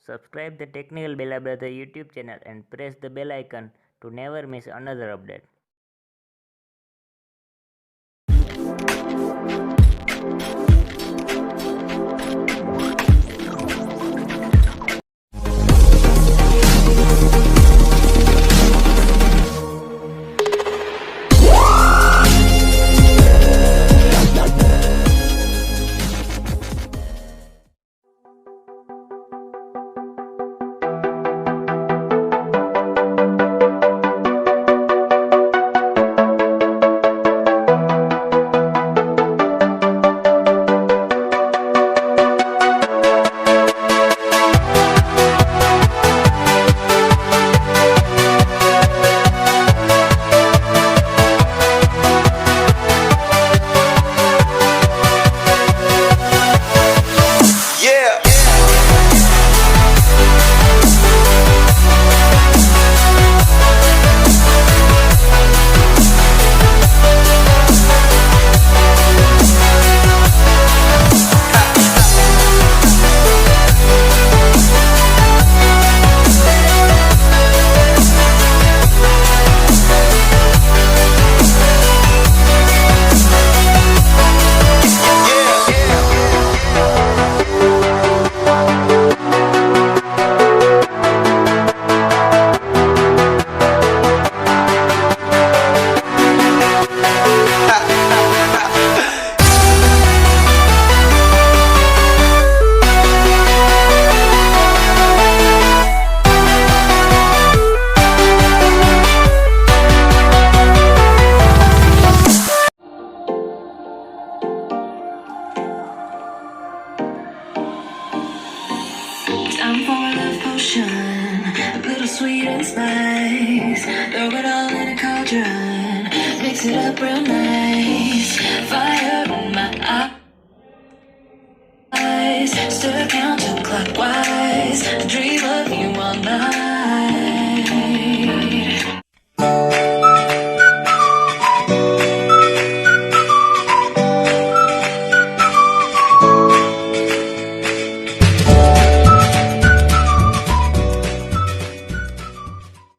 Subscribe the Technical Bella Brother YouTube channel and press the bell icon to never miss another update. Time for a love potion, a little sweet and spice. Throw it all in a cauldron, mix it up real nice. Fire in my eyes, stir counterclockwise. Dream